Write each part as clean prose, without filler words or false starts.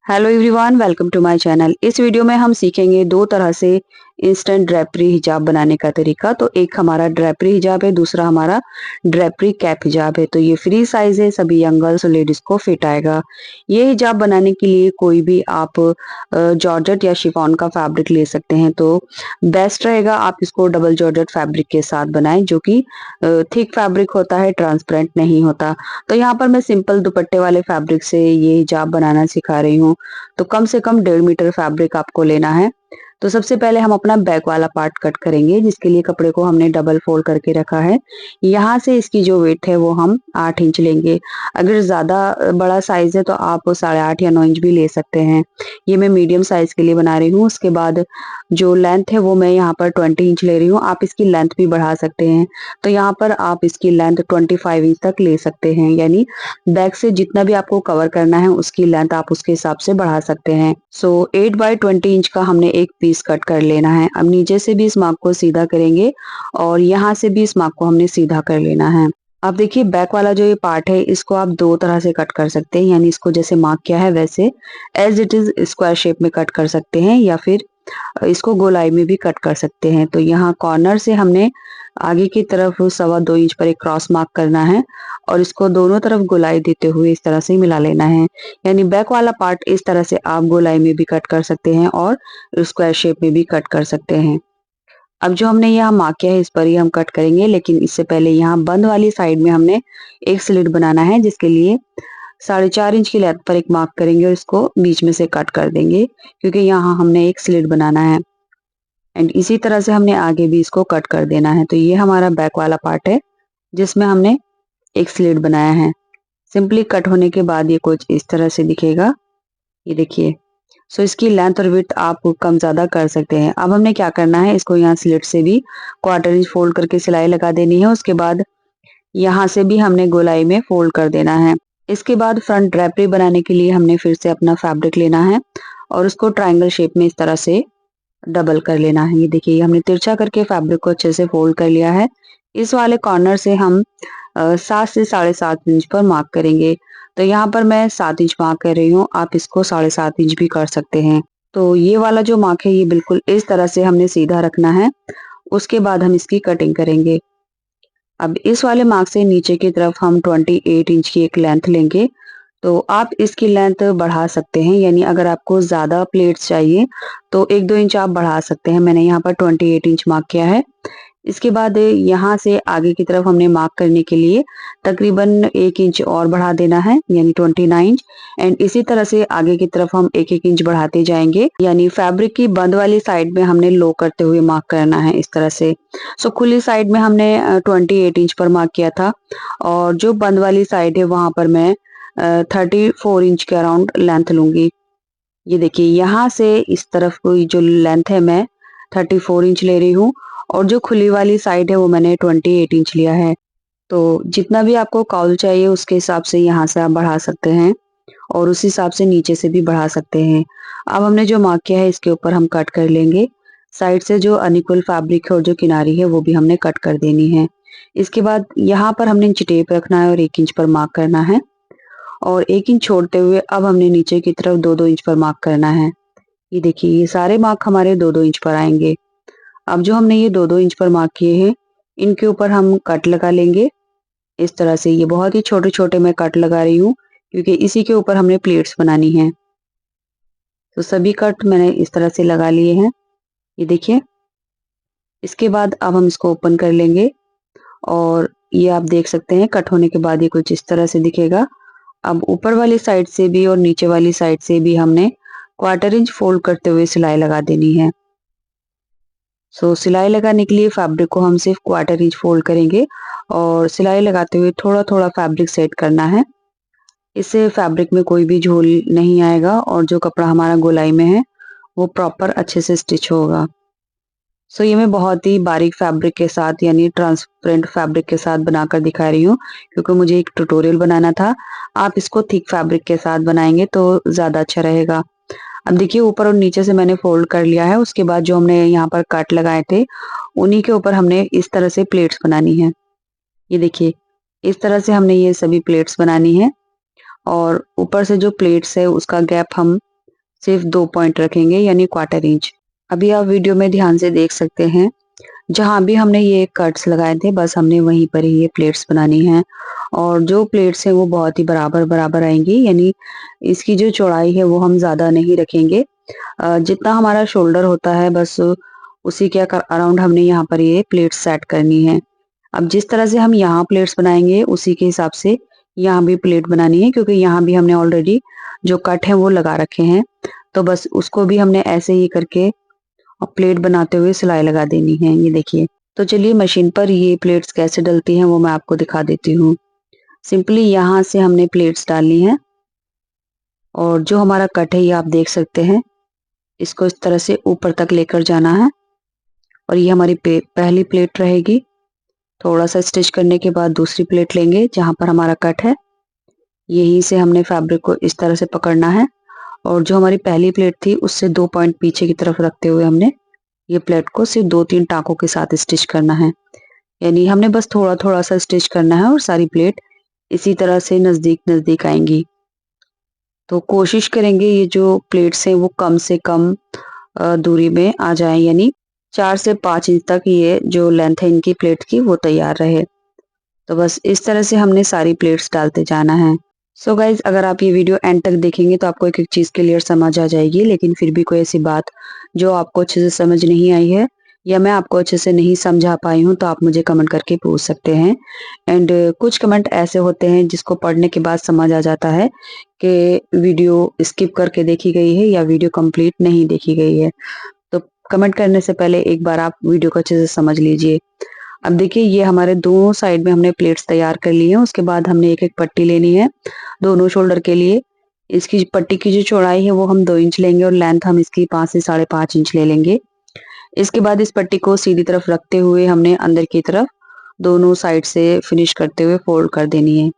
Hello everyone, welcome to my channel. इस video में हम सीखेंगे दो तरह से इंस्टेंट ड्रेपरी हिजाब बनाने का तरीका। तो एक हमारा ड्रेपरी हिजाब है, दूसरा हमारा ड्रेपरी कैप हिजाब है। तो ये फ्री साइज है, सभी यंग गर्ल्स और लेडीज को फिट आएगा। ये हिजाब बनाने के लिए कोई भी आप जॉर्जेट या शिफॉन का फैब्रिक ले सकते हैं। तो बेस्ट रहेगा आप इसको डबल जॉर्जेट फैब्रिक के साथ बनाएं, जो कि थिक फैब्रिक होता है, ट्रांसपेरेंट नहीं होता। तो यहाँ पर मैं सिंपल दुपट्टे वाले फैब्रिक से ये हिजाब बनाना सिखा रही हूँ। तो कम से कम 1.5 मीटर फैब्रिक आपको लेना है। तो सबसे पहले हम अपना बैक वाला पार्ट कट करेंगे, जिसके लिए कपड़े को हमने डबल फोल्ड करके रखा है। यहाँ से इसकी जो वेट है वो हम 8 इंच लेंगे। अगर ज्यादा बड़ा साइज है तो आप 8.5 या 9 इंच भी ले सकते हैं। ये मैं मीडियम साइज के लिए बना रही हूँ। उसके बाद जो लेंथ है वो मैं यहाँ पर 20 इंच ले रही हूँ। आप इसकी लेंथ भी बढ़ा सकते हैं। तो यहाँ पर आप इसकी लेंथ 25 इंच तक ले सकते हैं, यानी बैक से जितना भी आपको कवर करना है उसकी लेंथ आप उसके हिसाब से बढ़ा सकते हैं। सो 8 बाय 20 इंच का हमने एक पीस कट कर लेना है। अब नीचे से भी इस मार्क को सीधा करेंगे और यहाँ से भी इस मार्क को हमने सीधा कर लेना है। अब देखिए, बैक वाला जो ये पार्ट है इसको आप दो तरह से कट कर सकते हैं, यानी इसको जैसे मार्क किया है वैसे as it is square shape में कट कर सकते हैं, या फिर इसको गोलाई में भी कट कर सकते हैं। तो यहाँ कॉर्नर से हमने आगे की तरफ 2.25 इंच पर एक क्रॉस मार्क करना है और इसको दोनों तरफ गोलाई देते हुए इस तरह से मिला लेना है। यानी बैक वाला पार्ट इस तरह से आप गोलाई में भी कट कर सकते हैं और स्क्वायर शेप में भी कट कर सकते हैं। अब जो हमने यहाँ मार्क किया है इस पर ही हम कट करेंगे, लेकिन इससे पहले यहाँ बंद वाली साइड में हमने एक स्लिट बनाना है, जिसके लिए 4.5 इंच की लेंथ पर एक मार्क करेंगे और इसको बीच में से कट कर देंगे, क्योंकि यहाँ हमने एक स्लिट बनाना है। एंड इसी तरह से हमने आगे भी इसको कट कर देना है। तो ये हमारा बैक वाला पार्ट है जिसमें हमने एक स्लिट बनाया है। सिंपली कट होने के बाद ये कुछ इस तरह से दिखेगा, ये देखिए। सो इसकी लेंथ और विड्थ आप कम ज्यादा कर सकते हैं। अब हमने क्या करना है, इसको यहाँ स्लिट से भी 1/4 इंच फोल्ड करके सिलाई लगा देनी है। उसके बाद यहाँ से भी हमने गोलाई में फोल्ड कर देना है। इसके बाद फ्रंट ड्रेपरी बनाने के लिए हमने फिर से अपना फैब्रिक लेना है और उसको ट्रायंगल शेप में इस तरह से डबल कर लेना है। ये देखिए, हमने तिरछा करके फैब्रिक को अच्छे से फोल्ड कर लिया है। इस वाले कॉर्नर से हम 7 से 7.5 इंच पर मार्क करेंगे। तो यहाँ पर मैं 7 इंच मार्क कर रही हूँ, आप इसको 7.5 इंच भी कर सकते हैं। तो ये वाला जो मार्क है ये बिल्कुल इस तरह से हमने सीधा रखना है। उसके बाद हम इसकी कटिंग करेंगे। अब इस वाले मार्क से नीचे की तरफ हम 28 इंच की एक लेंथ लेंगे। तो आप इसकी लेंथ बढ़ा सकते हैं, यानी अगर आपको ज्यादा प्लेट्स चाहिए तो 1-2 इंच आप बढ़ा सकते हैं। मैंने यहाँ पर 28 इंच मार्क किया है। इसके बाद यहाँ से आगे की तरफ हमने मार्क करने के लिए तकरीबन 1 इंच और बढ़ा देना है, यानी 29 इंच। एंड इसी तरह से आगे की तरफ हम 1-1 इंच बढ़ाते जाएंगे, यानी फैब्रिक की बंद वाली साइड में हमने लो करते हुए मार्क करना है इस तरह से। सो खुली साइड में हमने 28 इंच पर मार्क किया था और जो बंद वाली साइड है वहां पर मैं 34 इंच के अराउंड लेंथ लूंगी। ये देखिए, यहाँ से इस तरफ की जो लेंथ है मैं 34 इंच ले रही हूँ और जो खुली वाली साइड है वो मैंने 28 इंच लिया है। तो जितना भी आपको कॉल चाहिए उसके हिसाब से यहाँ से आप बढ़ा सकते हैं और उस हिसाब से नीचे से भी बढ़ा सकते हैं। अब हमने जो मार्क किया है इसके ऊपर हम कट कर लेंगे। साइड से जो अनइक्वल फैब्रिक है और जो किनारी है वो भी हमने कट कर देनी है। इसके बाद यहाँ पर हमने इंच टेप रखना है और 1 इंच पर मार्क करना है और 1 इंच छोड़ते हुए अब हमने नीचे की तरफ 2-2 इंच पर मार्क करना है। ये देखिए, ये सारे मार्क हमारे 2-2 इंच पर आएंगे। अब जो हमने ये 2-2 इंच पर मार्क किए हैं इनके ऊपर हम कट लगा लेंगे इस तरह से। ये बहुत ही छोटे छोटे मैं कट लगा रही हूँ क्योंकि इसी के ऊपर हमने प्लेट्स बनानी है। तो सभी कट मैंने इस तरह से लगा लिए हैं, ये देखिए। इसके बाद अब हम इसको ओपन कर लेंगे और ये आप देख सकते हैं कट होने के बाद ये कुछ इस तरह से दिखेगा। अब ऊपर वाली साइड से भी और नीचे वाली साइड से भी हमने 1/4 इंच फोल्ड करते हुए सिलाई लगा देनी है। सो सिलाई लगाने के लिए फैब्रिक को हम सिर्फ 1/4 इंच फोल्ड करेंगे और सिलाई लगाते हुए थोड़ा थोड़ा फैब्रिक सेट करना है। इससे फैब्रिक में कोई भी झोल नहीं आएगा और जो कपड़ा हमारा गोलाई में है वो प्रॉपर अच्छे से स्टिच होगा। सो ये मैं बहुत ही बारीक फैब्रिक के साथ, यानी ट्रांसपेरेंट फैब्रिक के साथ बनाकर दिखा रही हूँ क्योंकि मुझे एक ट्यूटोरियल बनाना था। आप इसको थिक फैब्रिक के साथ बनाएंगे तो ज्यादा अच्छा रहेगा। अब देखिए, ऊपर और नीचे से मैंने फोल्ड कर लिया है। उसके बाद जो हमने यहाँ पर कट लगाए थे उन्हीं के ऊपर हमने इस तरह से प्लेट्स बनानी है। ये देखिए, इस तरह से हमने ये सभी प्लेट्स बनानी है और ऊपर से जो प्लेट्स है उसका गैप हम सिर्फ 2 पॉइंट रखेंगे यानी क्वार्टर इंच। अभी आप वीडियो में ध्यान से देख सकते हैं, जहाँ भी हमने ये कट्स लगाए थे बस हमने वहीं पर ही ये प्लेट्स बनानी है। और जो प्लेट्स हैं वो बहुत ही बराबर आएंगी, यानी इसकी जो चौड़ाई है वो हम ज़्यादा नहीं रखेंगे। जितना हमारा शोल्डर होता है बस उसी के अराउंड हमने यहाँ पर ये प्लेट्स सेट करनी है। अब जिस तरह से हम यहाँ प्लेट्स बनाएंगे उसी के हिसाब से यहाँ भी प्लेट बनानी है, क्योंकि यहाँ भी हमने ऑलरेडी जो कट है वो लगा रखे हैं। तो बस उसको भी हमने ऐसे ही करके प्लेट बनाते हुए सिलाई लगा देनी है। ये देखिए। तो चलिए मशीन पर ये प्लेट्स कैसे डलती हैं वो मैं आपको दिखा देती हूँ। सिंपली यहाँ से हमने प्लेट्स डालनी है और जो हमारा कट है ये आप देख सकते हैं, इसको इस तरह से ऊपर तक लेकर जाना है और ये हमारी पहली प्लेट रहेगी। थोड़ा सा स्टिच करने के बाद दूसरी प्लेट लेंगे जहाँ पर हमारा कट है, यहीं से हमने फैब्रिक को इस तरह से पकड़ना है और जो हमारी पहली प्लेट थी उससे 2 पॉइंट पीछे की तरफ रखते हुए हमने ये प्लेट को सिर्फ 2-3 टाँकों के साथ स्टिच करना है। यानी हमने बस थोड़ा सा स्टिच करना है और सारी प्लेट इसी तरह से नजदीक आएंगी। तो कोशिश करेंगे ये जो प्लेट्स हैं वो कम से कम दूरी में आ जाए, यानी 4 से 5 इंच तक ये जो लेंथ है इनकी प्लेट की वो तैयार रहे। तो बस इस तरह से हमने सारी प्लेट्स डालते जाना है। सो गाइज, अगर आप ये वीडियो एंड तक देखेंगे तो आपको एक चीज़ क्लियर समझ आ जाएगी, लेकिन फिर भी कोई ऐसी बात जो आपको अच्छे से समझ नहीं आई है या मैं आपको अच्छे से नहीं समझा पाई हूँ तो आप मुझे कमेंट करके पूछ सकते हैं। एंड कुछ कमेंट ऐसे होते हैं जिसको पढ़ने के बाद समझ आ जाता है कि वीडियो स्किप करके देखी गई है या वीडियो कंप्लीट नहीं देखी गई है। तो कमेंट करने से पहले एक बार आप वीडियो को अच्छे से समझ लीजिए। अब देखिए, ये हमारे दोनों साइड में हमने प्लेट्स तैयार कर ली हैं। उसके बाद हमने एक पट्टी लेनी है दोनों शोल्डर के लिए। इसकी पट्टी की जो चौड़ाई है वो हम 2 इंच लेंगे और लेंथ हम इसकी 5 से 5.5 इंच ले लेंगे। इसके बाद इस पट्टी को सीधी तरफ रखते हुए हमने अंदर की तरफ दोनों साइड से फिनिश करते हुए फोल्ड कर देनी है।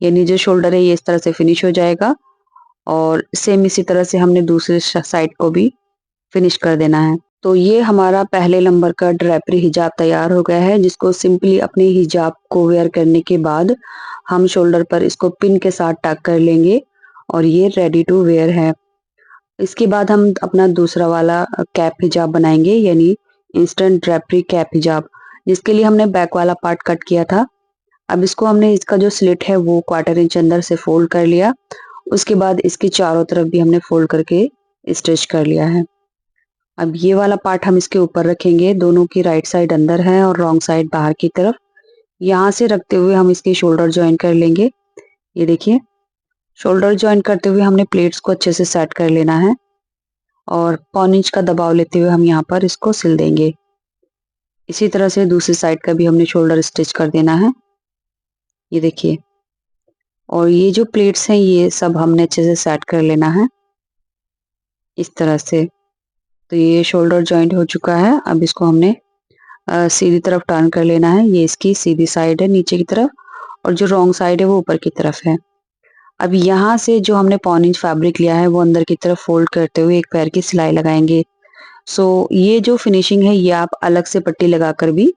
यानी जो शोल्डर है ये इस तरह से फिनिश हो जाएगा और सेम इसी तरह से हमने दूसरे साइड को भी फिनिश कर देना है। तो ये हमारा पहले नंबर का ड्रेपरी हिजाब तैयार हो गया है, जिसको सिंपली अपने हिजाब को वेयर करने के बाद हम शोल्डर पर इसको पिन के साथ टक कर लेंगे और ये रेडी टू वेयर है। इसके बाद हम अपना दूसरा वाला कैप हिजाब बनाएंगे, यानी इंस्टेंट ड्रेपरी कैप हिजाब, जिसके लिए हमने बैक वाला पार्ट कट किया था। अब इसको हमने इसका जो स्लिट है वो क्वार्टर इंच अंदर से फोल्ड कर लिया। उसके बाद इसकी चारों तरफ भी हमने फोल्ड करके स्टिच कर लिया है। अब ये वाला पार्ट हम इसके ऊपर रखेंगे, दोनों की राइट साइड अंदर है और रॉन्ग साइड बाहर की तरफ। यहाँ से रखते हुए हम इसके शोल्डर ज्वाइन कर लेंगे। ये देखिए, शोल्डर ज्वाइन करते हुए हमने प्लेट्स को अच्छे से सेट कर लेना है और 1 इंच का दबाव लेते हुए हम यहाँ पर इसको सिल देंगे। इसी तरह से दूसरी साइड का भी हमने शोल्डर स्टिच कर देना है। ये देखिए, और ये जो प्लेट्स हैं ये सब हमने अच्छे से सेट कर लेना है इस तरह से। तो ये शोल्डर जॉइंट हो चुका है। अब इसको हमने सीधी तरफ टर्न कर लेना है। ये इसकी सीधी साइड है नीचे की तरफ और जो रॉन्ग साइड है वो ऊपर की तरफ है। अब यहाँ से जो हमने 1 इंच फैब्रिक लिया है वो अंदर की तरफ फोल्ड करते हुए एक पैर की सिलाई लगाएंगे। सो ये जो फिनिशिंग है ये आप अलग से पट्टी लगाकर भी,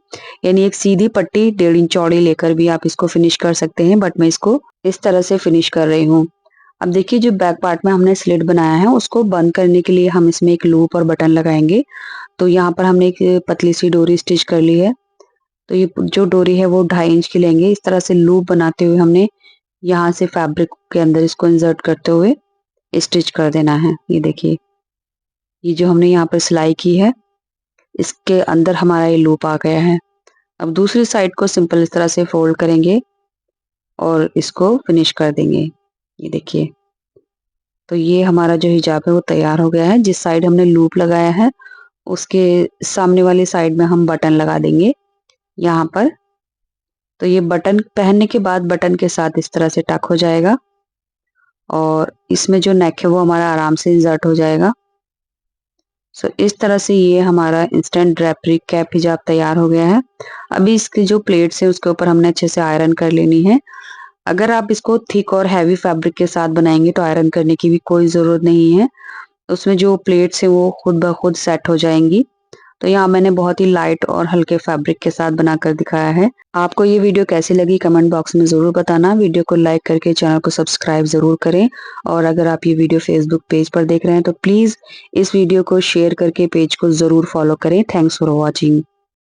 यानी एक सीधी पट्टी 1.5 इंच चौड़ी लेकर भी आप इसको फिनिश कर सकते हैं, बट मैं इसको इस तरह से फिनिश कर रही हूँ। अब देखिए, जो बैक पार्ट में हमने स्लिट बनाया है उसको बंद करने के लिए हम इसमें एक लूप और बटन लगाएंगे। तो यहाँ पर हमने एक पतली सी डोरी स्टिच कर ली है। तो ये जो डोरी है वो 2.5 इंच की लेंगे। इस तरह से लूप बनाते हुए हमने यहाँ से फैब्रिक के अंदर इसको इंसर्ट करते हुए स्टिच कर देना है। ये देखिए, ये जो हमने यहाँ पर सिलाई की है इसके अंदर हमारा ये लूप आ गया है। अब दूसरी साइड को सिंपल इस तरह से फोल्ड करेंगे और इसको फिनिश कर देंगे। ये देखिए, तो ये हमारा जो हिजाब है वो तैयार हो गया है। जिस साइड हमने लूप लगाया है उसके सामने वाली साइड में हम बटन लगा देंगे यहाँ पर। तो ये बटन पहनने के बाद बटन के साथ इस तरह से टक हो जाएगा और इसमें जो नेक है वो हमारा आराम से इंसर्ट हो जाएगा। सो इस तरह से ये हमारा इंस्टेंट ड्रेपरी कैप हिजाब तैयार हो गया है। अभी इसकी जो प्लेट्स है उसके ऊपर हमने अच्छे से आयरन कर लेनी है। अगर आप इसको थिक और हैवी फैब्रिक के साथ बनाएंगे तो आयरन करने की भी कोई ज़रूरत नहीं है। उसमें जो प्लेट्स हैं वो खुद ब खुद सेट हो जाएंगी। तो यहाँ मैंने बहुत ही लाइट और हल्के फैब्रिक के साथ बनाकर दिखाया है। आपको ये वीडियो कैसी लगी कमेंट बॉक्स में ज़रूर बताना। वीडियो को लाइक करके चैनल को सब्सक्राइब ज़रूर करें और अगर आप ये वीडियो फेसबुक पेज पर देख रहे हैं तो प्लीज़ इस वीडियो को शेयर करके पेज को ज़रूर फॉलो करें। Thanks for watching.